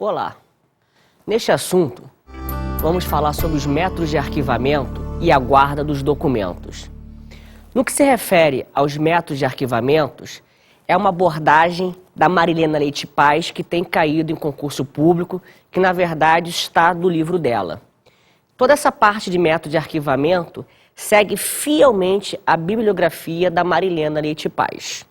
Olá! Neste assunto, vamos falar sobre os métodos de arquivamento e a guarda dos documentos. No que se refere aos métodos de arquivamentos, é uma abordagem da Marilena Leite Paz que tem caído em concurso público, que na verdade está no livro dela. Toda essa parte de método de arquivamento segue fielmente a bibliografia da Marilena Leite Paz.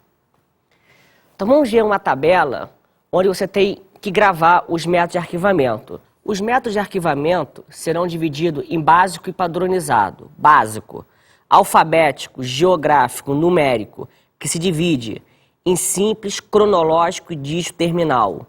Então vamos ver uma tabela onde você tem que gravar os métodos de arquivamento. Os métodos de arquivamento serão divididos em básico e padronizado. Básico, alfabético, geográfico, numérico, que se divide em simples, cronológico e dígito terminal.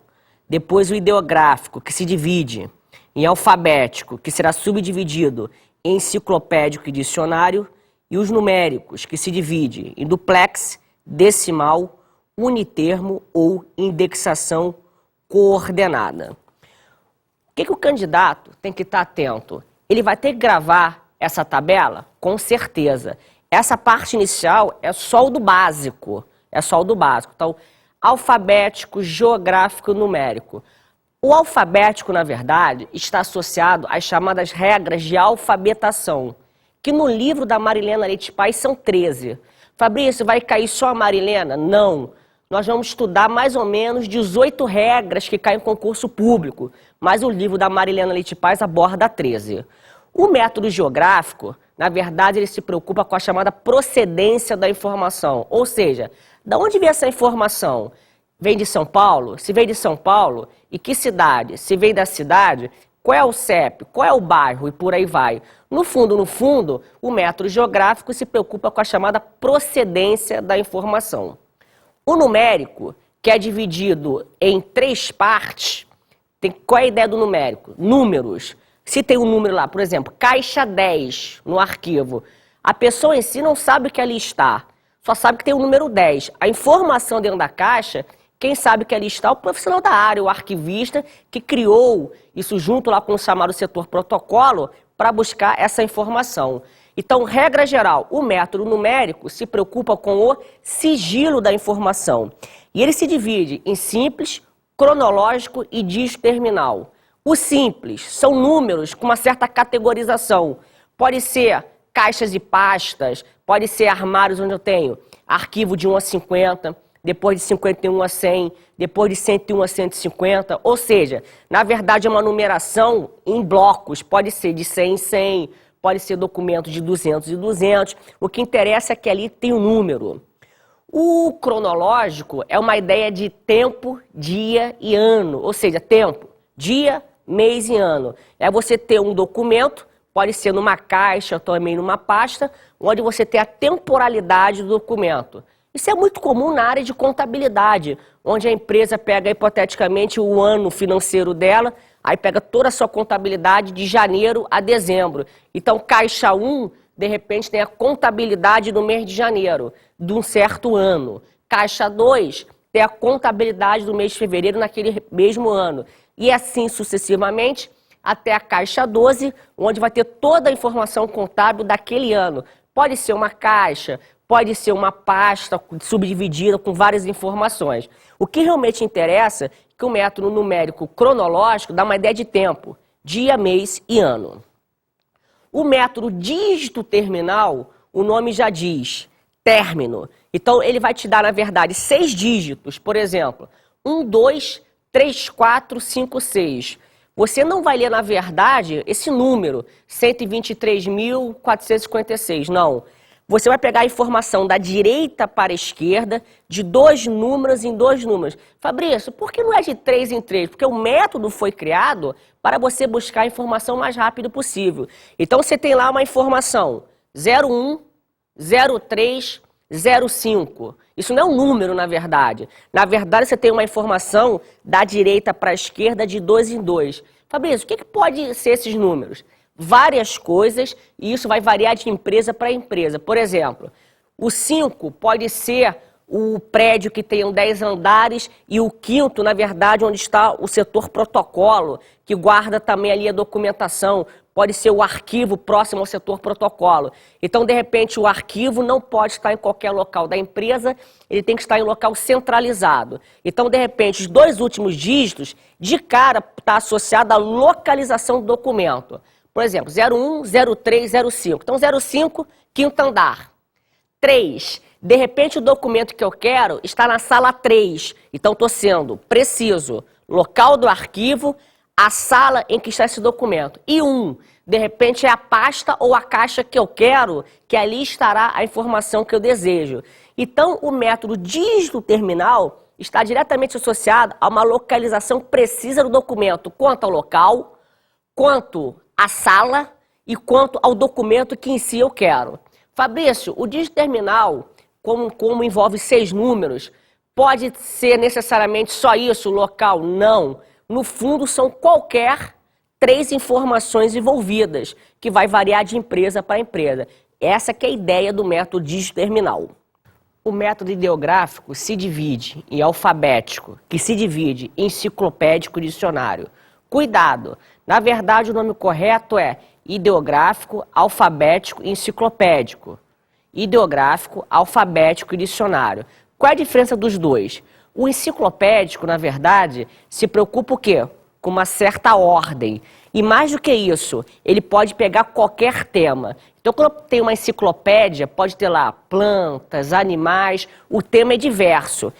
Depois o ideográfico, que se divide em alfabético, que será subdividido em enciclopédico e dicionário, e os numéricos, que se divide em duplex, decimal, unitermo ou indexação coordenada. O que o candidato tem que estar atento? Ele vai ter que gravar essa tabela? Com certeza. Essa parte inicial é só o do básico. É só o do básico. Então, alfabético, geográfico e numérico. O alfabético, na verdade, está associado às chamadas regras de alfabetação, que no livro da Marilena Leite Paz são 13. Fabrício, vai cair só a Marilena? Não. Nós vamos estudar mais ou menos 18 regras que caem em concurso público, mas o livro da Marilena Leite Paz aborda 13. O método geográfico, na verdade, ele se preocupa com a chamada procedência da informação, ou seja, de onde vem essa informação? Vem de São Paulo? Se vem de São Paulo, e que cidade? Se vem da cidade, qual é o CEP? Qual é o bairro? E por aí vai. No fundo, o método geográfico se preocupa com a chamada procedência da informação. O numérico, que é dividido em 3 partes, qual é a ideia do numérico? Números. Se tem um número lá, por exemplo, caixa 10 no arquivo, a pessoa em si não sabe o que ali está, só sabe que tem o número 10. A informação dentro da caixa, quem sabe que ali está é o profissional da área, o arquivista, que criou isso junto lá com o chamado setor protocolo para buscar essa informação. Então, regra geral, o método numérico se preocupa com o sigilo da informação. E ele se divide em simples, cronológico e dígito terminal. O simples são números com uma certa categorização. Pode ser caixas e pastas, pode ser armários onde eu tenho arquivo de 1 a 50, depois de 51 a 100, depois de 101 a 150. Ou seja, na verdade é uma numeração em blocos, pode ser de 100 em 100, pode ser documento de 200 e 200, o que interessa é que ali tem um número. O cronológico é uma ideia de tempo, dia e ano, ou seja, tempo, dia, mês e ano. É você ter um documento, pode ser numa caixa, também numa pasta, onde você tem a temporalidade do documento. Isso é muito comum na área de contabilidade, onde a empresa pega hipoteticamente o ano financeiro dela, aí pega toda a sua contabilidade de janeiro a dezembro. Então, caixa 1, de repente, tem a contabilidade do mês de janeiro, de um certo ano. Caixa 2 tem a contabilidade do mês de fevereiro naquele mesmo ano. E assim sucessivamente, até a caixa 12, onde vai ter toda a informação contábil daquele ano. Pode ser uma caixa, pode ser uma pasta subdividida com várias informações. O que realmente interessa é que o método numérico cronológico dá uma ideia de tempo, dia, mês e ano. O método dígito terminal, o nome já diz, término. Então ele vai te dar, na verdade, 6 dígitos, por exemplo, 1, 2, 3, 4, 5, 6. Você não vai ler, na verdade, esse número, 123.456, não. Você vai pegar a informação da direita para a esquerda, de 2 números em 2 números. Fabrício, por que não é de 3 em 3? Porque o método foi criado para você buscar a informação o mais rápido possível. Então você tem lá uma informação 01, 03, 05. Isso não é um número, na verdade. Na verdade, você tem uma informação da direita para a esquerda de 2 em 2. Fabrício, o que pode ser esses números? Várias coisas, e isso vai variar de empresa para empresa. Por exemplo, o 5 pode ser o prédio que tenha 10 andares e o quinto, na verdade, onde está o setor protocolo, que guarda também ali a documentação. Pode ser o arquivo próximo ao setor protocolo. Então, de repente, o arquivo não pode estar em qualquer local da empresa, ele tem que estar em local centralizado. Então, de repente, os 2 últimos dígitos, de cara, está associado à localização do documento. Por exemplo, 01, 03, 05. Então, 05, quinto andar. 3. De repente, o documento que eu quero está na sala 3. Então, estou sendo preciso. Local do arquivo, a sala em que está esse documento. E 1. De repente, é a pasta ou a caixa que eu quero, que ali estará a informação que eu desejo. Então, o método dígito terminal está diretamente associado a uma localização precisa do documento, quanto ao local, quanto à sala e quanto ao documento que em si eu quero. Fabrício, o dígito terminal, como envolve 6 números, pode ser necessariamente só isso, local? Não. No fundo, são qualquer 3 informações envolvidas, que vai variar de empresa para empresa. Essa que é a ideia do método dígito terminal. O método ideográfico se divide em alfabético, que se divide em enciclopédico e dicionário. Cuidado! Na verdade, o nome correto é ideográfico, alfabético e enciclopédico. Ideográfico, alfabético e dicionário. Qual é a diferença dos dois? O enciclopédico, na verdade, se preocupa o quê? Com uma certa ordem. E mais do que isso, ele pode pegar qualquer tema. Então, quando tem uma enciclopédia, pode ter lá plantas, animais, o tema é diverso.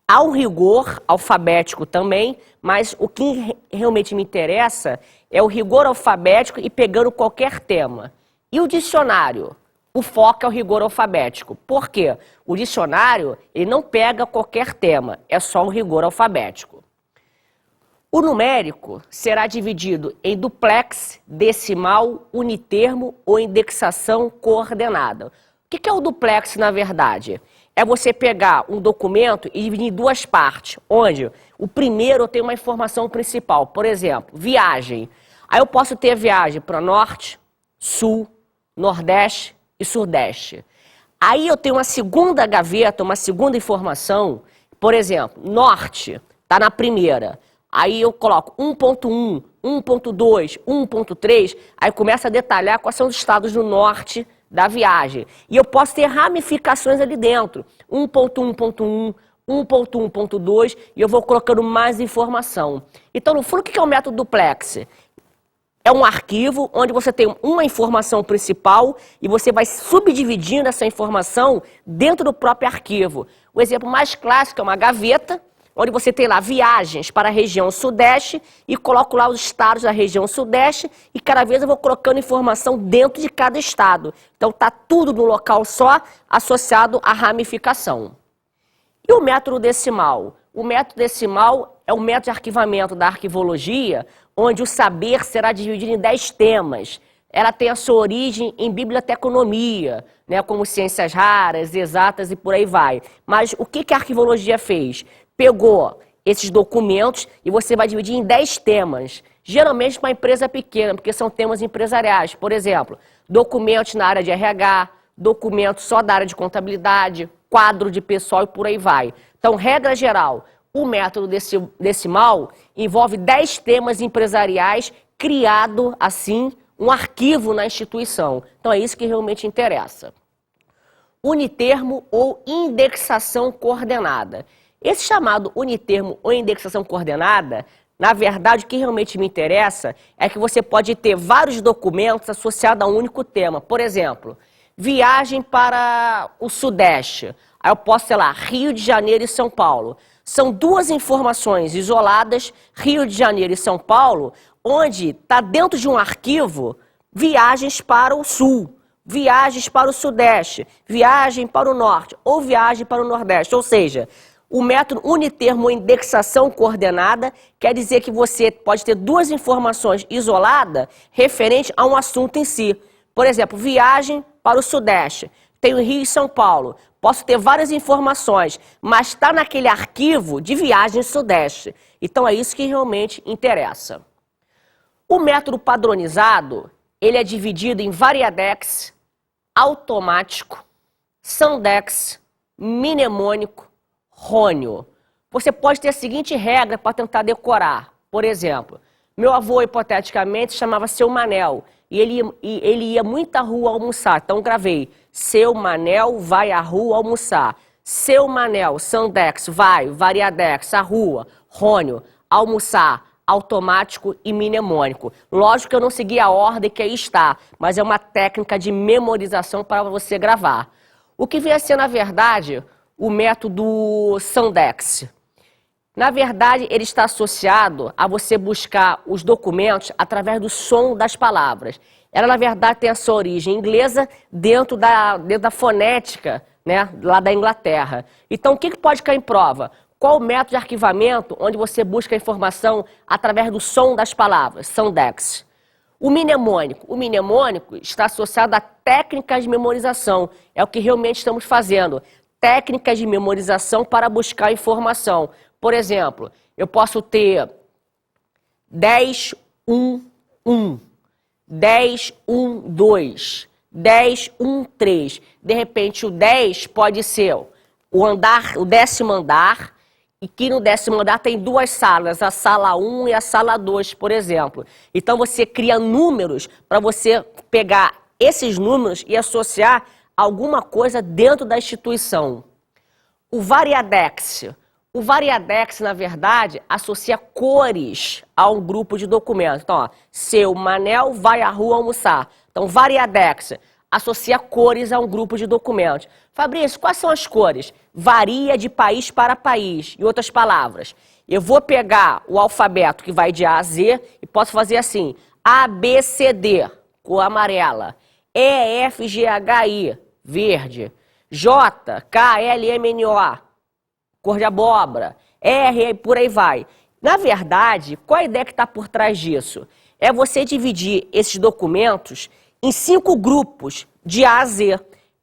Há um rigor alfabético também, mas o que realmente me interessa é o rigor alfabético e pegando qualquer tema. E o dicionário? O foco é o rigor alfabético. Por quê? O dicionário, ele não pega qualquer tema, é só o rigor alfabético. O numérico será dividido em duplex, decimal, unitermo ou indexação coordenada. O que é o duplex, na verdade? É você pegar um documento e dividir em 2 partes, onde o primeiro eu tenho uma informação principal, por exemplo, viagem. Aí eu posso ter viagem para norte, sul, nordeste e sudeste. Aí eu tenho uma segunda gaveta, uma segunda informação, por exemplo, norte, está na primeira. Aí eu coloco 1.1, 1.2, 1.3, aí começa a detalhar quais são os estados do norte da viagem. E eu posso ter ramificações ali dentro, 1.1.1, 1.1.2, e eu vou colocando mais informação. Então, no fundo, o que é o método duplex? É um arquivo onde você tem uma informação principal e você vai subdividindo essa informação dentro do próprio arquivo. O exemplo mais clássico é uma gaveta, onde você tem lá viagens para a região sudeste e coloco lá os estados da região sudeste e cada vez eu vou colocando informação dentro de cada estado. Então está tudo no local só, associado à ramificação. E o método decimal? O método decimal é o método de arquivamento da arquivologia, onde o saber será dividido em 10 temas. Ela tem a sua origem em biblioteconomia, né, como ciências raras, exatas e por aí vai. Mas o que a arquivologia fez? Pegou esses documentos e você vai dividir em 10 temas, geralmente para uma empresa pequena, porque são temas empresariais. Por exemplo, documentos na área de RH, documentos só da área de contabilidade, quadro de pessoal e por aí vai. Então, regra geral, o método decimal envolve 10 temas empresariais, criado, assim, um arquivo na instituição. Então, é isso que realmente interessa. Unitermo ou indexação coordenada. Esse chamado unitermo ou indexação coordenada, na verdade, o que realmente me interessa é que você pode ter vários documentos associados a um único tema. Por exemplo, viagem para o Sudeste. Aí eu posso, sei lá, Rio de Janeiro e São Paulo. São 2 informações isoladas, Rio de Janeiro e São Paulo, onde está dentro de um arquivo viagens para o Sul, viagens para o Sudeste, viagem para o Norte ou viagem para o Nordeste. Ou seja, o método unitermo ou indexação coordenada quer dizer que você pode ter 2 informações isoladas referentes a um assunto em si. Por exemplo, viagem para o Sudeste. Tenho Rio e São Paulo. Posso ter várias informações, mas está naquele arquivo de viagem Sudeste. Então é isso que realmente interessa. O método padronizado, ele é dividido em variadex, automático, sandex mnemônico, rônio. Você pode ter a seguinte regra para tentar decorar. Por exemplo, meu avô, hipoteticamente, chamava Seu Manel. E ele ia muito à rua almoçar. Então, gravei. Seu Manel vai à rua almoçar. Seu Manel, Sandex, vai, Variadex, à rua, rônio, almoçar, automático e mnemônico. Lógico que eu não segui a ordem que aí está, mas é uma técnica de memorização para você gravar. O que vem a ser, na verdade, o método Sandex. Na verdade, ele está associado a você buscar os documentos através do som das palavras. Ela, na verdade, tem a sua origem inglesa dentro da fonética, né, lá da Inglaterra. Então, o que pode cair em prova? Qual o método de arquivamento onde você busca a informação através do som das palavras? Sandex. O mnemônico está associado a técnicas de memorização. É o que realmente estamos fazendo. Técnicas de memorização para buscar informação. Por exemplo, eu posso ter 10, 1, 1, 10, 1, 2, 10, 1, 3. De repente, o 10 pode ser o 10º andar, e que no 10º andar tem duas salas, a sala 1 e a sala 2, por exemplo. Então, você cria números para você pegar esses números e associar alguma coisa dentro da instituição. O Variadex. O Variadex, na verdade, associa cores a um grupo de documentos. Então, ó, Seu Manel vai à rua almoçar. Então, Variadex associa cores a um grupo de documentos. Fabrício, quais são as cores? Varia de país para país. Em outras palavras, eu vou pegar o alfabeto que vai de A a Z e posso fazer assim: A, B, C, D, cor amarela. E, F, G, H, I, verde. J, K, L, M, N, O, cor de abóbora, R e por aí vai. Na verdade, qual a ideia que está por trás disso? É você dividir esses documentos em 5 grupos, de A a Z.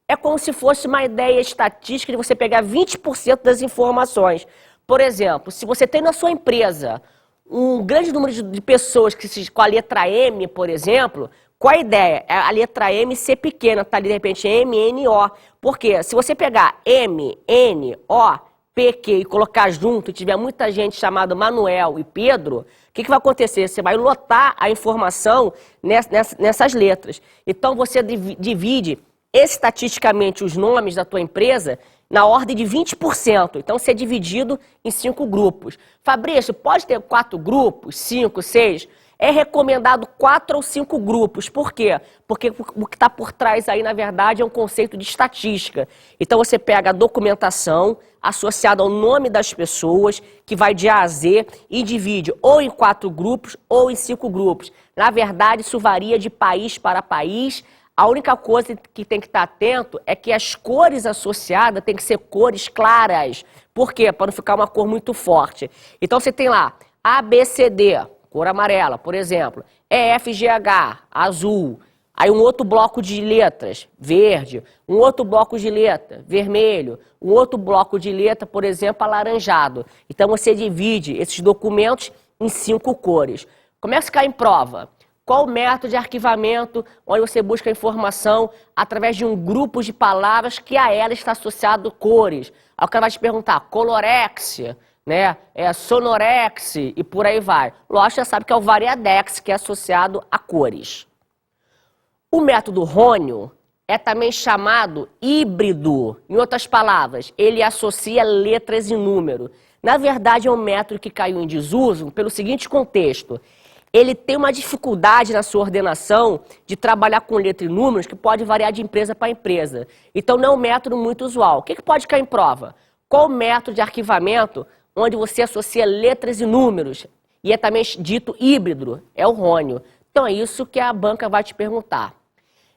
É como se fosse uma ideia estatística de você pegar 20% das informações. Por exemplo, se você tem na sua empresa um grande número de pessoas com a letra M, por exemplo, qual a ideia? É a letra M ser pequena, tá ali de repente M, N, O. Por quê? Se você pegar M, N, O, PQ e colocar junto e tiver muita gente chamada Manuel e Pedro, o que vai acontecer? Você vai lotar a informação nessas letras. Então, você divide estatisticamente os nomes da tua empresa na ordem de 20%. Então, ser dividido em 5 grupos. Fabrício, pode ter 4 grupos, 5, 6? É recomendado 4 ou 5 grupos. Por quê? Porque o que está por trás aí, na verdade, é um conceito de estatística. Então, você pega a documentação associada ao nome das pessoas, que vai de A a Z, e divide ou em 4 grupos ou em 5 grupos. Na verdade, isso varia de país para país. A única coisa que tem que estar atento é que as cores associadas têm que ser cores claras. Por quê? Para não ficar uma cor muito forte. Então, você tem lá A, B, C, D, cor amarela, por exemplo. E, F, G, H, azul. Aí um outro bloco de letras, verde. Um outro bloco de letra, vermelho. Um outro bloco de letra, por exemplo, alaranjado. Então você divide esses documentos em 5 cores. Começa a ficar em prova. Qual o método de arquivamento onde você busca informação através de um grupo de palavras que a ela está associado cores? Aí o cara vai te perguntar, colorex, né? Sonorex e por aí vai. Lógico, já sabe que é o Variadex, que é associado a cores. O método rônio é também chamado híbrido. Em outras palavras, ele associa letras e número. Na verdade, é um método que caiu em desuso pelo seguinte contexto. Ele tem uma dificuldade na sua ordenação de trabalhar com letra e números que pode variar de empresa para empresa. Então, não é um método muito usual. O que pode cair em prova? Qual o método de arquivamento onde você associa letras e números? E é também dito híbrido, é o rônio. Então, é isso que a banca vai te perguntar.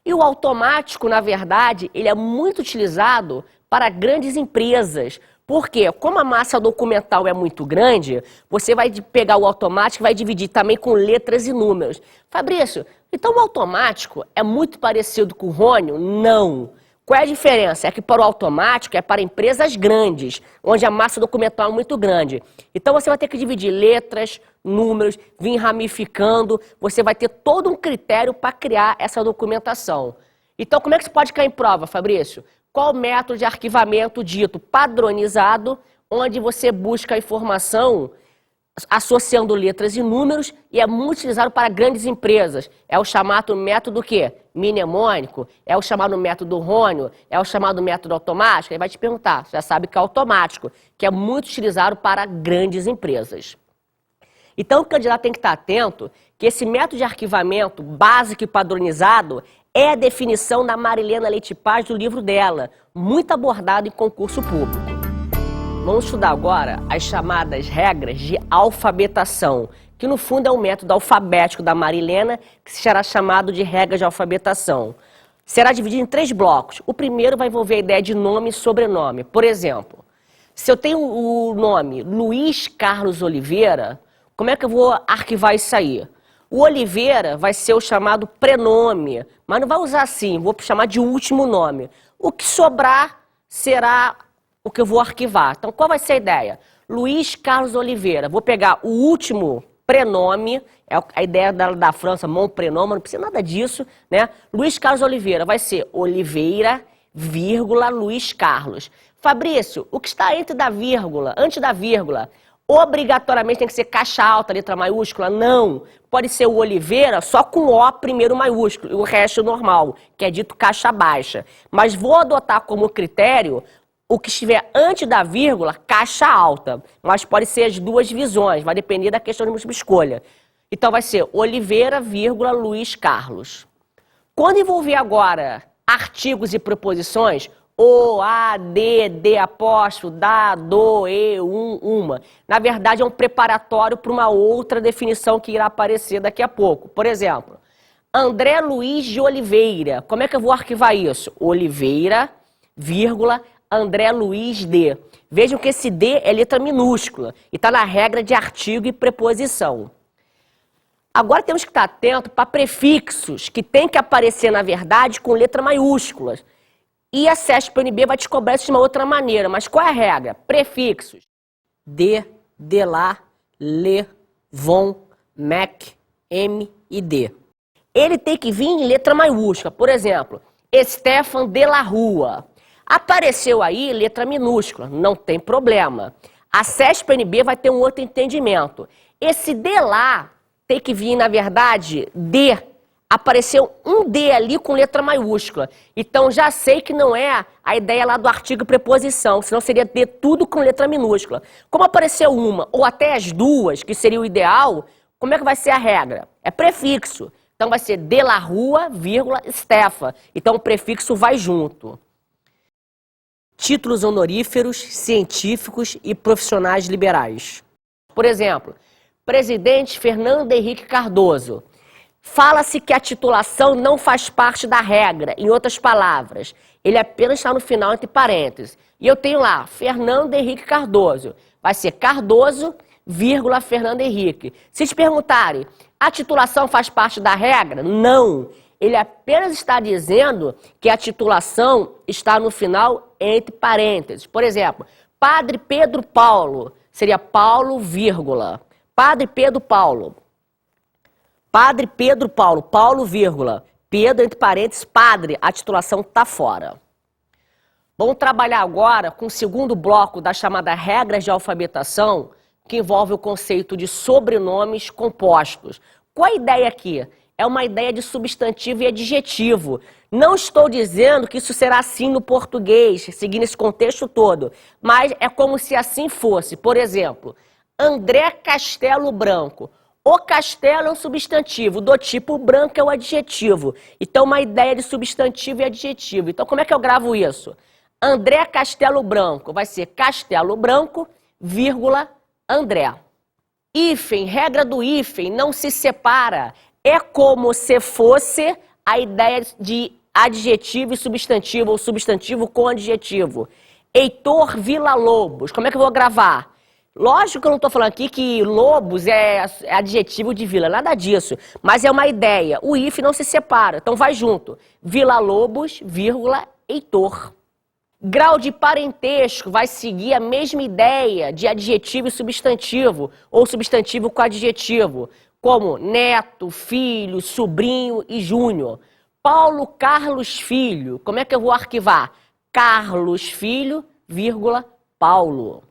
E o automático, na verdade, ele é muito utilizado para grandes empresas. Por quê? Como a massa documental é muito grande, você vai pegar o automático e vai dividir também com letras e números. Fabrício, então o automático é muito parecido com o rônio? Não. Qual é a diferença? É que para o automático é para empresas grandes, onde a massa documental é muito grande. Então você vai ter que dividir letras, números, vir ramificando, você vai ter todo um critério para criar essa documentação. Então como é que você pode cair em prova, Fabrício? Qual método de arquivamento dito padronizado, onde você busca a informação associando letras e números e é muito utilizado para grandes empresas. É o chamado método quê? Mnemônico, é o chamado método Rônio, é o chamado método automático. Ele vai te perguntar, você já sabe que é automático, que é muito utilizado para grandes empresas. Então o candidato tem que estar atento que esse método de arquivamento básico e padronizado é a definição da Marilena Leite Paz do livro dela, muito abordado em concurso público. Vamos estudar agora as chamadas regras de alfabetação, que no fundo é um método alfabético da Marilena, que será chamado de regras de alfabetação. Será dividido em 3 blocos. O primeiro vai envolver a ideia de nome e sobrenome. Por exemplo, se eu tenho o nome Luiz Carlos Oliveira, como é que eu vou arquivar isso aí? O Oliveira vai ser o chamado prenome, mas não vai usar assim, vou chamar de último nome. O que sobrar será o que eu vou arquivar. Então, qual vai ser a ideia? Luiz Carlos Oliveira. Vou pegar o último prenome, é a ideia da França, mon prenome, não precisa nada disso, né? Luiz Carlos Oliveira vai ser Oliveira, vírgula, Luiz Carlos. Fabrício, o que está antes da vírgula, obrigatoriamente tem que ser caixa alta, letra maiúscula? Não. Pode ser o Oliveira só com O primeiro maiúsculo e o resto normal, que é dito caixa baixa. Mas vou adotar como critério o que estiver antes da vírgula, caixa alta. Mas pode ser as duas visões, vai depender da questão de múltipla escolha. Então vai ser Oliveira, vírgula, Luiz Carlos. Quando envolver agora artigos e preposições, o, a, de apóstrofo, da, do, e, uma. Na verdade, é um preparatório para uma outra definição que irá aparecer daqui a pouco. Por exemplo, André Luiz de Oliveira. Como é que eu vou arquivar isso? Oliveira, vírgula, André Luiz de. Vejam que esse D é letra minúscula e está na regra de artigo e preposição. Agora temos que estar atento para prefixos que tem que aparecer, na verdade, com letra maiúscula. E a CESP-UNB vai te cobrar isso de uma outra maneira. Mas qual é a regra? Prefixos. De lá, le, von, mec, m e d. Ele tem que vir em letra maiúscula. Por exemplo, Stefan de la Rua. Apareceu aí letra minúscula, não tem problema. A CESP-UNB vai ter um outro entendimento. Esse de lá tem que vir, na verdade, de. Apareceu um D ali com letra maiúscula. Então já sei que não é a ideia lá do artigo e preposição, senão seria D tudo com letra minúscula. Como apareceu uma ou até as duas, que seria o ideal, como é que vai ser a regra? É prefixo. Então vai ser de la Rua, vírgula, Stefa. Então o prefixo vai junto. Títulos honoríferos, científicos e profissionais liberais. Por exemplo, presidente Fernando Henrique Cardoso. Fala-se que a titulação não faz parte da regra, em outras palavras. Ele apenas está no final entre parênteses. E eu tenho lá, Fernando Henrique Cardoso. Vai ser Cardoso, vírgula, Fernando Henrique. Se te perguntarem, a titulação faz parte da regra? Não. Ele apenas está dizendo que a titulação está no final entre parênteses. Por exemplo, Padre Pedro Paulo, seria Paulo, vírgula. Padre Pedro Paulo. Padre Pedro Paulo, Paulo, vírgula. Pedro, entre parênteses, padre, a titulação está fora. Vamos trabalhar agora com o segundo bloco da chamada regras de alfabetação, que envolve o conceito de sobrenomes compostos. Qual a ideia aqui? É uma ideia de substantivo e adjetivo. Não estou dizendo que isso será assim no português, seguindo esse contexto todo, mas é como se assim fosse. Por exemplo, André Castelo Branco. O castelo é um substantivo, do tipo branco é o adjetivo. Então, uma ideia de substantivo e adjetivo. Então, como é que eu gravo isso? André Castelo Branco vai ser Castelo Branco, vírgula, André. Hífen, regra do hífen, não se separa. É como se fosse a ideia de adjetivo e substantivo, ou substantivo com adjetivo. Heitor Villa-Lobos, como é que eu vou gravar? Lógico que eu não estou falando aqui que Lobos é adjetivo de vila, nada disso. Mas é uma ideia. O hífen não se separa, então vai junto. Villa-Lobos, vírgula, Heitor. Grau de parentesco vai seguir a mesma ideia de adjetivo e substantivo, ou substantivo com adjetivo, como neto, filho, sobrinho e júnior. Paulo Carlos Filho, como é que eu vou arquivar? Carlos Filho, vírgula, Paulo.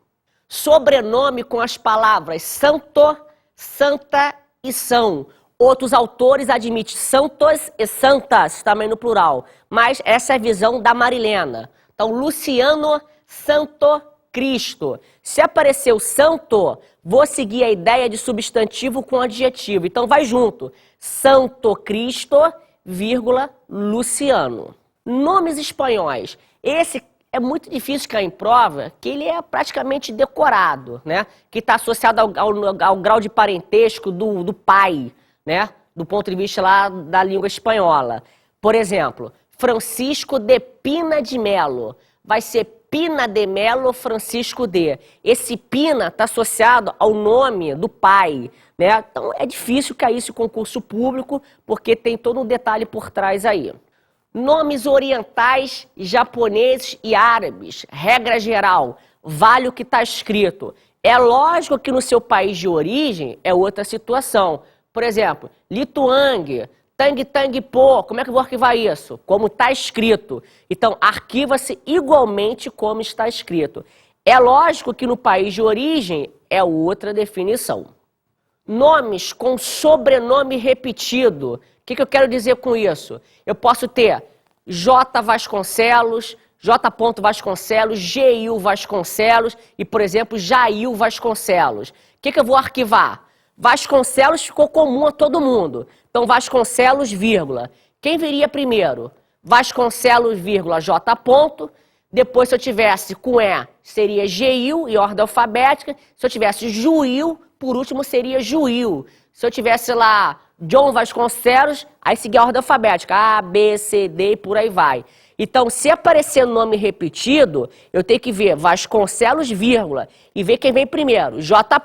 Sobrenome com as palavras santo, santa e são. Outros autores admitem santos e santas, também no plural. Mas essa é a visão da Marilena. Então, Luciano Santo Cristo. Se apareceu santo, vou seguir a ideia de substantivo com adjetivo. Então, vai junto. Santo Cristo, vírgula, Luciano. Nomes espanhóis. Esse é muito difícil cair em prova, que ele é praticamente decorado, né? Que está associado ao grau de parentesco do pai, né? Do ponto de vista lá da língua espanhola. Por exemplo, Francisco de Pina de Melo. Vai ser Pina de Melo Francisco de. Esse Pina está associado ao nome do pai, né? Então é difícil cair esse concurso público, porque tem todo um detalhe por trás aí. Nomes orientais, japoneses e árabes, regra geral, vale o que está escrito. É lógico que no seu país de origem é outra situação. Por exemplo, Lituang, Tang Tang Po, como é que eu vou arquivar isso? Como está escrito. Então, arquiva-se igualmente como está escrito. É lógico que no país de origem é outra definição. Nomes com sobrenome repetido. O que eu quero dizer com isso? Eu posso ter J. Vasconcelos, J. Vasconcelos, Gil Vasconcelos e, por exemplo, Jail Vasconcelos. O que eu vou arquivar? Vasconcelos ficou comum a todo mundo. Então, Vasconcelos, vírgula. Quem viria primeiro? Vasconcelos, vírgula, J. Depois, se eu tivesse com E, seria Gil, em ordem alfabética. Se eu tivesse Juil, por último, seria Juil. Se eu tivesse lá John Vasconcelos, aí seguia a ordem alfabética, A, B, C, D e por aí vai. Então, se aparecer nome repetido, eu tenho que ver Vasconcelos, vírgula, e ver quem vem primeiro. J.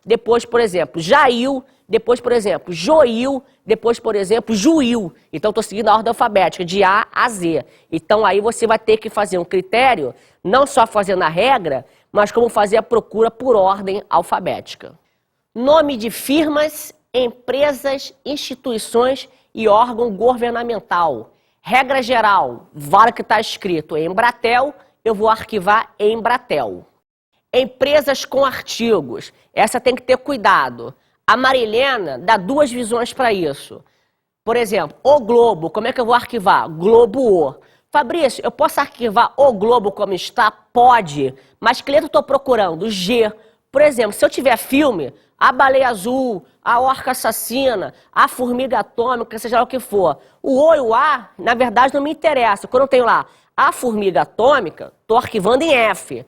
Depois, por exemplo, Jail, depois, por exemplo, Joil, depois, por exemplo, Juil. Então, estou seguindo a ordem alfabética, de A a Z. Então, aí você vai ter que fazer um critério, não só fazendo a regra, mas como fazer a procura por ordem alfabética. Nome de firmas, empresas, instituições e órgão governamental. Regra geral, vale o que está escrito Embratel, eu vou arquivar Embratel. Empresas com artigos, essa tem que ter cuidado. A Marilena dá duas visões para isso. Por exemplo, O Globo, como é que eu vou arquivar? Globo O. Fabrício, eu posso arquivar O Globo como está? Pode, mas que letra eu estou procurando? G. Por exemplo, se eu tiver filme, A Baleia Azul, A Orca Assassina, A Formiga Atômica, seja lá o que for. O O e o A, na verdade, não me interessa. Quando eu tenho lá A Formiga Atômica, estou arquivando em F.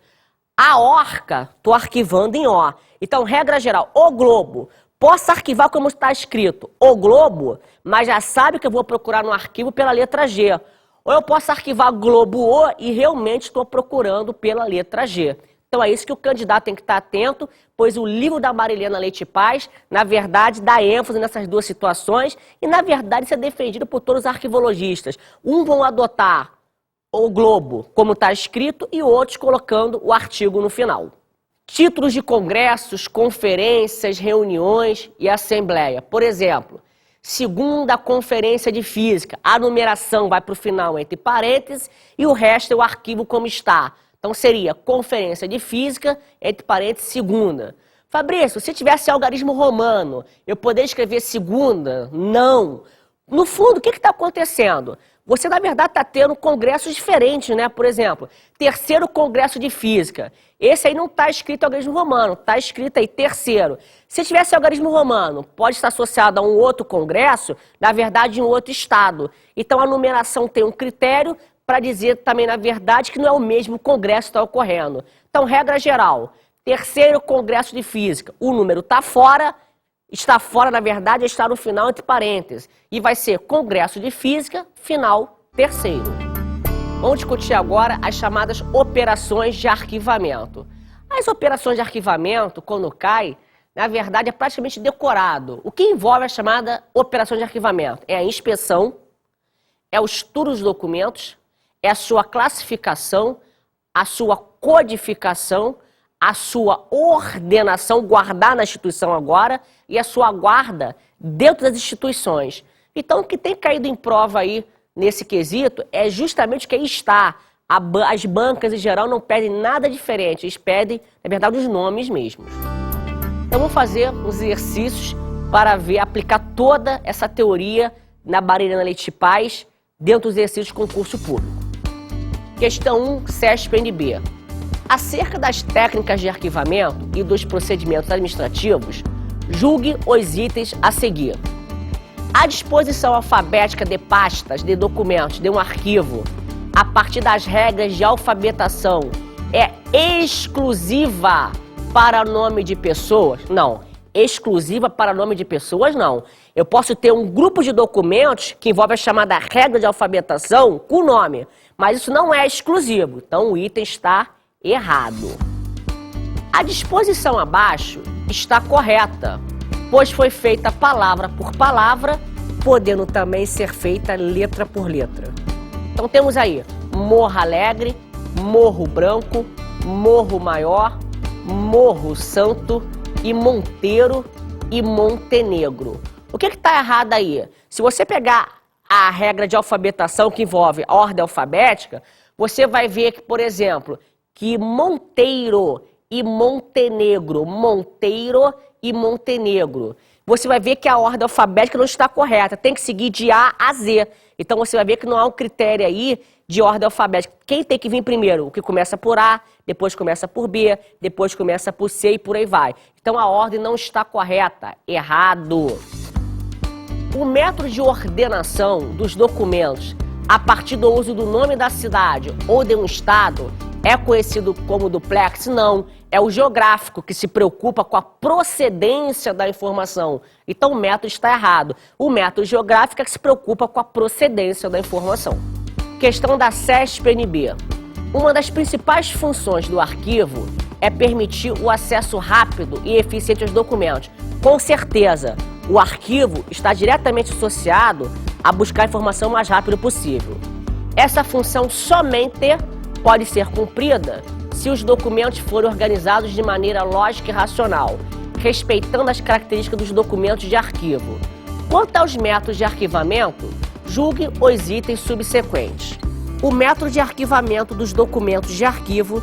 A Orca, estou arquivando em O. Então, regra geral, O Globo. Posso arquivar como está escrito O Globo, mas já sabe que eu vou procurar no arquivo pela letra G. Ou eu posso arquivar Globo O e realmente estou procurando pela letra G. Então é isso que o candidato tem que estar atento, pois o livro da Marilena Leite Paz, na verdade, dá ênfase nessas duas situações e, na verdade, isso é defendido por todos os arquivologistas. Um vão adotar o Globo como está escrito e outros colocando o artigo no final. Títulos de congressos, conferências, reuniões e assembleia. Por exemplo, segunda conferência de física, a numeração vai para o final entre parênteses e o resto é o arquivo como está. Então seria conferência de física, entre parênteses, segunda. Fabrício, se tivesse algarismo romano, eu poderia escrever segunda? Não. No fundo, o que está acontecendo? Você, na verdade, está tendo congressos diferentes, né? Por exemplo, terceiro congresso de física. Esse aí não está escrito algarismo romano, está escrito aí terceiro. Se tivesse algarismo romano, pode estar associado a um outro congresso, na verdade, em um outro estado. Então, a numeração tem um critério para dizer também, na verdade, que não é o mesmo congresso que está ocorrendo. Então, regra geral, terceiro congresso de física, o número está fora, na verdade, está no final entre parênteses. E vai ser congresso de física, final, terceiro. Vamos discutir agora as chamadas operações de arquivamento. As operações de arquivamento, quando cai, na verdade, é praticamente decorado. O que envolve a chamada operação de arquivamento? É a inspeção, é o estudo dos documentos, é a sua classificação, a sua codificação, a sua ordenação, guardar na instituição agora, e a sua guarda dentro das instituições. Então, o que tem caído em prova aí nesse quesito é justamente o que aí está, As bancas, em geral, não pedem nada diferente. Eles pedem, na verdade, os nomes mesmos. Então, vamos fazer uns exercícios para aplicar toda essa teoria na Marilena Leite Paz dentro dos exercícios de concurso público. Questão 1, CESP-NB. Acerca das técnicas de arquivamento e dos procedimentos administrativos, julgue os itens a seguir. A disposição alfabética de pastas de documentos de um arquivo a partir das regras de alfabetação é exclusiva para nome de pessoas? Não. Exclusiva para nome de pessoas, não. Eu posso ter um grupo de documentos que envolve a chamada regra de alfabetação com nome, mas isso não é exclusivo. Então o item está errado. A disposição abaixo está correta, pois foi feita palavra por palavra, podendo também ser feita letra por letra. Então temos aí Morro Alegre, Morro Branco, Morro Maior, Morro Santo e Monteiro e Montenegro. O que está errado aí? Se você pegar a regra de alfabetação que envolve a ordem alfabética, você vai ver que, por exemplo, que Monteiro e Montenegro, Monteiro e Montenegro, você vai ver que a ordem alfabética não está correta, tem que seguir de A a Z. Então você vai ver que não há um critério aí de ordem alfabética. Quem tem que vir primeiro? O que começa por A, depois começa por B, depois começa por C e por aí vai. Então a ordem não está correta, errado. O método de ordenação dos documentos a partir do uso do nome da cidade ou de um estado é conhecido como duplex? Não, é o geográfico que se preocupa com a procedência da informação. Então o método está errado. O método geográfico é que se preocupa com a procedência da informação. Questão da CESP-NB. Uma das principais funções do arquivo é permitir o acesso rápido e eficiente aos documentos. Com certeza, o arquivo está diretamente associado a buscar a informação o mais rápido possível. Essa função somente pode ser cumprida se os documentos forem organizados de maneira lógica e racional, respeitando as características dos documentos de arquivo. Quanto aos métodos de arquivamento, julgue os itens subsequentes. O método de arquivamento dos documentos de arquivo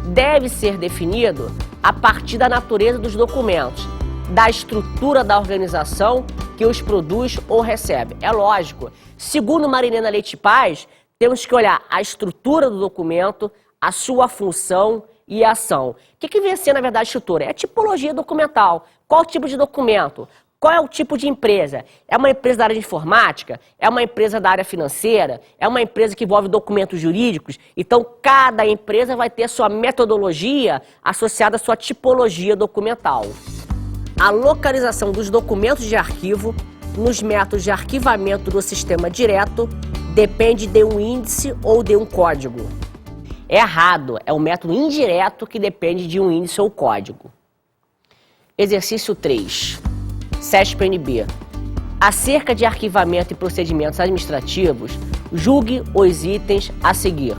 deve ser definido a partir da natureza dos documentos, da estrutura da organização que os produz ou recebe. É lógico. Segundo Marilena Leite Paz, temos que olhar a estrutura do documento, a sua função e a ação. O que vem a ser, na verdade, a estrutura? É a tipologia documental. Qual tipo de documento? Qual é o tipo de empresa? É uma empresa da área de informática? É uma empresa da área financeira? É uma empresa que envolve documentos jurídicos? Então, cada empresa vai ter a sua metodologia associada à sua tipologia documental. A localização dos documentos de arquivo nos métodos de arquivamento do sistema direto depende de um índice ou de um código. Errado, é o método indireto que depende de um índice ou código. Exercício 3. CESP-NB. Acerca de arquivamento e procedimentos administrativos, julgue os itens a seguir.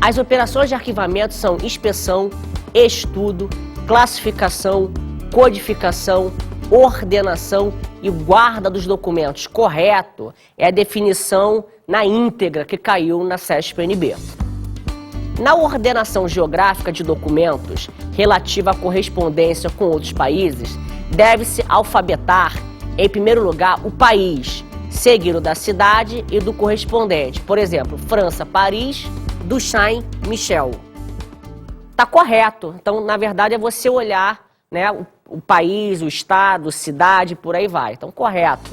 As operações de arquivamento são inspeção, estudo, classificação, codificação, ordenação e guarda dos documentos. Correto, é a definição na íntegra que caiu na CESP-NB. Na ordenação geográfica de documentos relativa à correspondência com outros países, deve-se alfabetar, em primeiro lugar, o país, seguido da cidade e do correspondente. Por exemplo, França, Paris, Duchain, Michel. Tá correto. Então, na verdade, é você olhar, né, o país, o estado, cidade, por aí vai. Então, correto.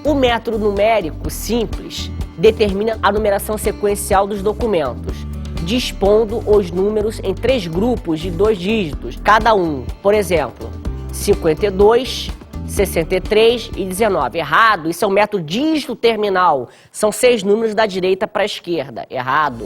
O método numérico simples determina a numeração sequencial dos documentos, dispondo os números em 3 grupos de 2 dígitos, cada um. Por exemplo, 52, 63 e 19. Errado, isso é um método dígito terminal. São 6 números da direita para a esquerda. Errado.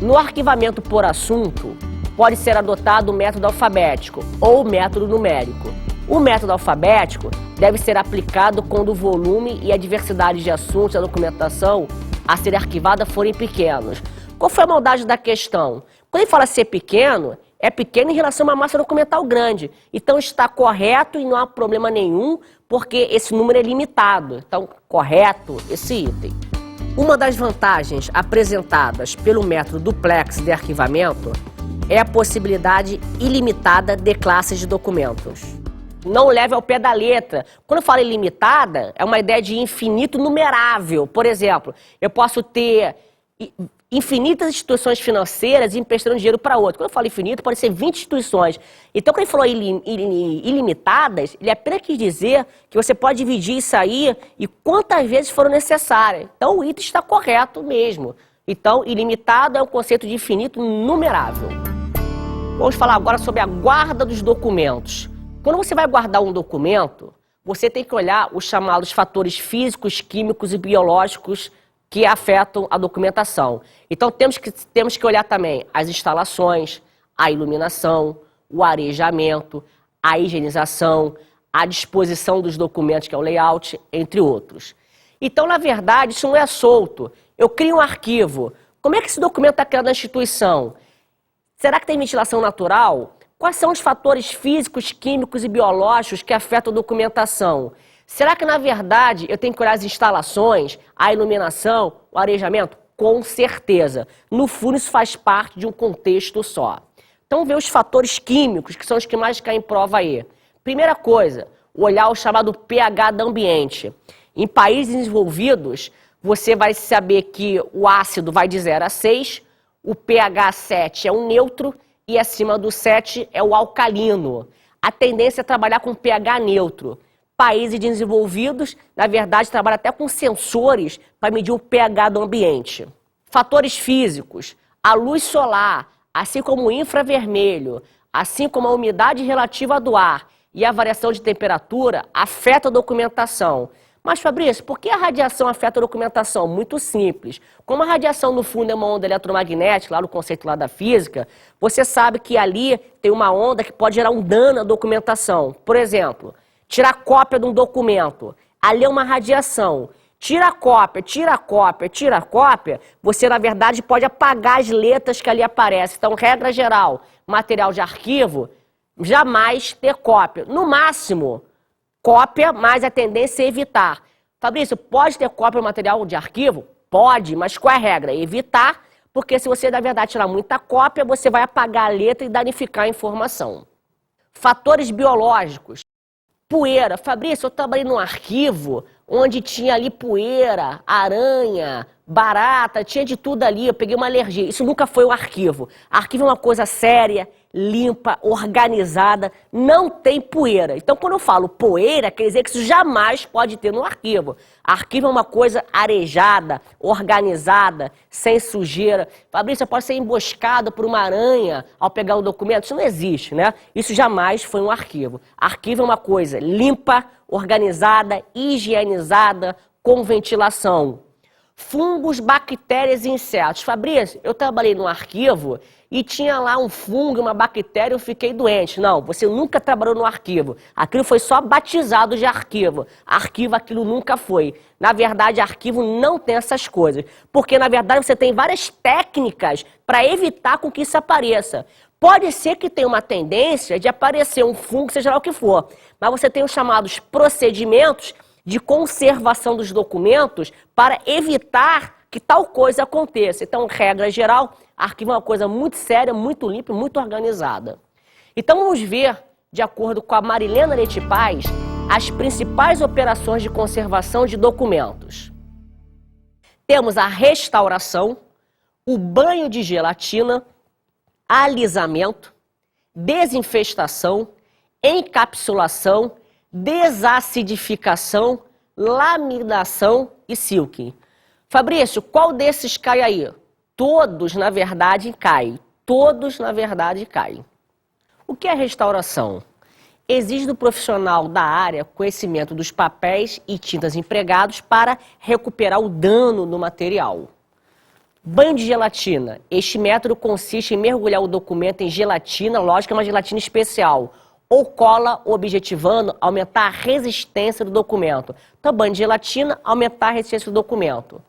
No arquivamento por assunto, pode ser adotado o método alfabético ou o método numérico. O método alfabético deve ser aplicado quando o volume e a diversidade de assuntos da documentação a ser arquivada forem pequenos. Qual foi a maldade da questão? Quando ele fala ser pequeno, é pequeno em relação a uma massa documental grande. Então está correto e não há problema nenhum, porque esse número é limitado. Então, correto esse item. Uma das vantagens apresentadas pelo método duplex de arquivamento é a possibilidade ilimitada de classes de documentos. Não leve ao pé da letra. Quando eu falo ilimitada, é uma ideia de infinito numerável. Por exemplo, eu posso ter infinitas instituições financeiras emprestando dinheiro para outras. Quando eu falo infinito, pode ser 20 instituições. Então, quando ele falou ilimitadas, ele apenas quis dizer que você pode dividir isso aí e quantas vezes for necessário. Então, o item está correto mesmo. Então, ilimitado é um conceito de infinito numerável. Vamos falar agora sobre a guarda dos documentos. Quando você vai guardar um documento, você tem que olhar os chamados fatores físicos, químicos e biológicos que afetam a documentação. Então, temos que olhar também as instalações, a iluminação, o arejamento, a higienização, a disposição dos documentos, que é o layout, entre outros. Então, na verdade, isso não é solto. Eu crio um arquivo. Como é que esse documento está criado na instituição? Será que tem ventilação natural? Quais são os fatores físicos, químicos e biológicos que afetam a documentação? Será que, na verdade, eu tenho que olhar as instalações, a iluminação, o arejamento? Com certeza. No fundo, isso faz parte de um contexto só. Então, ver os fatores químicos, que são os que mais caem em prova aí. Primeira coisa, olhar o chamado pH do ambiente. Em países desenvolvidos, você vai saber que o ácido vai de 0 a 6, o pH 7 é um neutro e acima do 7 é o alcalino. A tendência é trabalhar com pH neutro. Países desenvolvidos, na verdade, trabalham até com sensores para medir o pH do ambiente. Fatores físicos, a luz solar, assim como o infravermelho, assim como a umidade relativa do ar e a variação de temperatura, afeta a documentação. Mas, Fabrício, por que a radiação afeta a documentação? Muito simples. Como a radiação, no fundo, é uma onda eletromagnética, lá no conceito lá da física, você sabe que ali tem uma onda que pode gerar um dano à documentação. Por exemplo, tirar cópia de um documento. Ali é uma radiação. Tira a cópia, tira a cópia, tira a cópia, você, na verdade, pode apagar as letras que ali aparecem. Então, regra geral, material de arquivo, jamais ter cópia. No máximo, cópia, mas a tendência é evitar. Fabrício, pode ter cópia do material de arquivo? Pode, mas qual é a regra? Evitar, porque se você, na verdade, tirar muita cópia, você vai apagar a letra e danificar a informação. Fatores biológicos. Poeira. Fabrício, eu trabalhei num arquivo onde tinha ali poeira, aranha, barata, tinha de tudo ali, eu peguei uma alergia. Isso nunca foi um arquivo. Arquivo é uma coisa séria, limpa, organizada, não tem poeira. Então, quando eu falo poeira, quer dizer que isso jamais pode ter no arquivo. Arquivo é uma coisa arejada, organizada, sem sujeira. Fabrício, pode ser emboscado por uma aranha ao pegar um documento? Isso não existe, né? Isso jamais foi um arquivo. Arquivo é uma coisa limpa, organizada, higienizada, com ventilação. Fungos, bactérias e insetos. Fabrício, eu trabalhei num arquivo e tinha lá um fungo, uma bactéria, eu fiquei doente. Não, você nunca trabalhou no arquivo. Aquilo foi só batizado de arquivo. Arquivo, aquilo nunca foi. Na verdade, arquivo não tem essas coisas. Porque, na verdade, você tem várias técnicas para evitar com que isso apareça. Pode ser que tenha uma tendência de aparecer um fungo, seja lá o que for. Mas você tem os chamados procedimentos de conservação dos documentos para evitar que tal coisa aconteça. Então, regra geral, arquivo é uma coisa muito séria, muito limpa e muito organizada. Então, vamos ver, de acordo com a Marilena Leite Paz, as principais operações de conservação de documentos. Temos a restauração, o banho de gelatina, alisamento, desinfestação, encapsulação, desacidificação, laminação e silking. Fabrício, qual desses cai aí? Todos, na verdade, caem. Todos, na verdade, caem. O que é restauração? Exige do profissional da área conhecimento dos papéis e tintas empregados para recuperar o dano no material. Banho de gelatina. Este método consiste em mergulhar o documento em gelatina, lógico, é uma gelatina especial, ou cola, objetivando aumentar a resistência do documento. Então, banho de gelatina, aumentar a resistência do documento.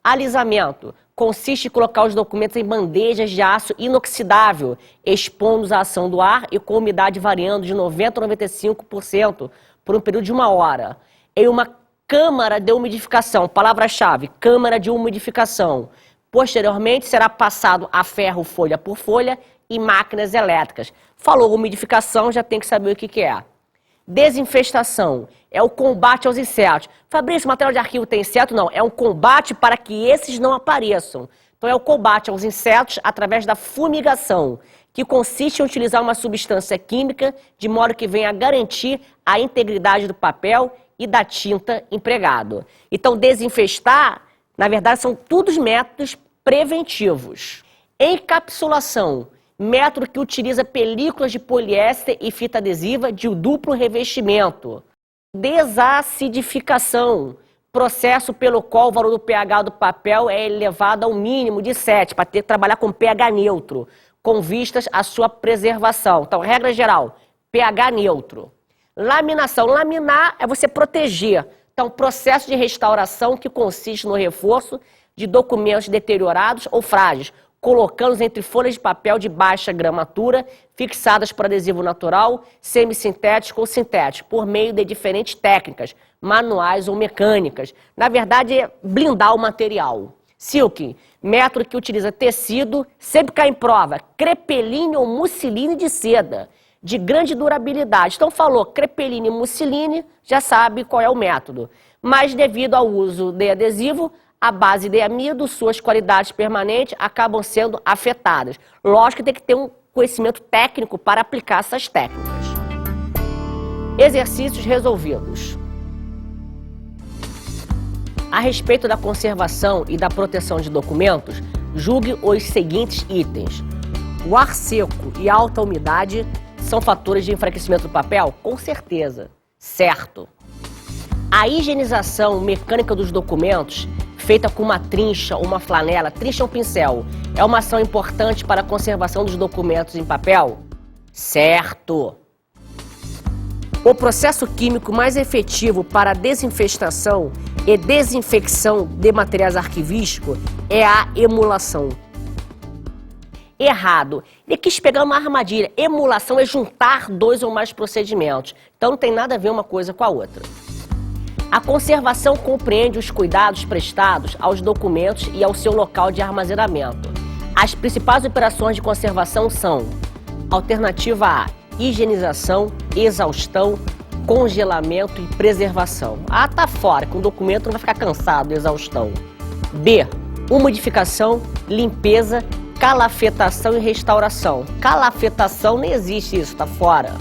Alisamento. Consiste em colocar os documentos em bandejas de aço inoxidável, expondo-os à ação do ar e com umidade variando de 90% a 95% por um período de 1 hora. Em uma câmara de umidificação, palavra-chave, câmara de umidificação. Posteriormente, será passado a ferro folha por folha e máquinas elétricas. Falou umidificação, já tem que saber o que é. Desinfestação é o combate aos insetos. Fabrício, o material de arquivo tem inseto? Não, é um combate para que esses não apareçam. Então é o combate aos insetos através da fumigação, que consiste em utilizar uma substância química de modo que venha a garantir a integridade do papel e da tinta empregado. Então desinfestar, na verdade, são todos métodos preventivos. Encapsulação, método que utiliza películas de poliéster e fita adesiva de duplo revestimento. Desacidificação, processo pelo qual o valor do pH do papel é elevado ao mínimo de 7, para ter que trabalhar com pH neutro, com vistas à sua preservação. Então, regra geral, pH neutro. Laminação, laminar é você proteger. Então, processo de restauração que consiste no reforço de documentos deteriorados ou frágeis, colocando-os entre folhas de papel de baixa gramatura, fixadas por adesivo natural, semissintético ou sintético, por meio de diferentes técnicas, manuais ou mecânicas. Na verdade, é blindar o material. Silking, método que utiliza tecido, sempre cai em prova, crepeline ou musseline de seda, de grande durabilidade. Então falou crepeline e musseline, já sabe qual é o método. Mas devido ao uso de adesivo, a base de amido, suas qualidades permanentes acabam sendo afetadas. Lógico que tem que ter um conhecimento técnico para aplicar essas técnicas. Exercícios resolvidos. A respeito da conservação e da proteção de documentos, julgue os seguintes itens. O ar seco e a alta umidade são fatores de enfraquecimento do papel? Com certeza. Certo. A higienização mecânica dos documentos, feita com uma trincha ou uma flanela, trincha ou pincel, é uma ação importante para a conservação dos documentos em papel? Certo. O processo químico mais efetivo para a desinfestação e desinfecção de materiais arquivísticos é a emulação. Errado. Ele quis pegar uma armadilha. Emulação é juntar dois ou mais procedimentos. Então não tem nada a ver uma coisa com a outra. A conservação compreende os cuidados prestados aos documentos e ao seu local de armazenamento. As principais operações de conservação são: alternativa A, higienização, exaustão, congelamento e preservação. A tá fora, que o documento não vai ficar cansado, exaustão. B, umidificação, limpeza, calafetação e restauração. Calafetação nem existe, isso tá fora.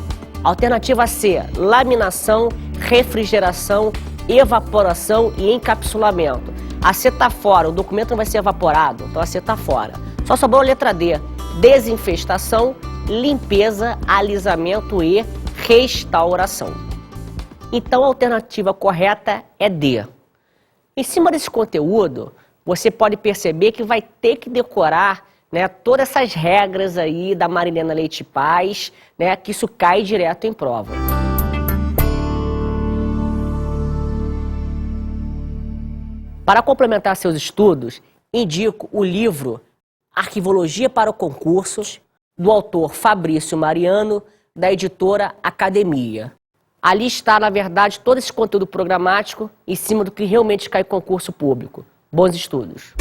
Alternativa C, laminação, refrigeração, evaporação e encapsulamento. A C tá fora, o documento não vai ser evaporado, então a C tá fora. Só sobrou a letra D, desinfestação, limpeza, alisamento e restauração. Então a alternativa correta é D. Em cima desse conteúdo, você pode perceber que vai ter que decorar, né, todas essas regras aí da Marilena Leite Paz, né, que isso cai direto em prova. Para complementar seus estudos, indico o livro Arquivologia para Concursos, do autor Fabrício Mariano, da editora Academia. Ali está, na verdade, todo esse conteúdo programático em cima do que realmente cai em concurso público. Bons estudos!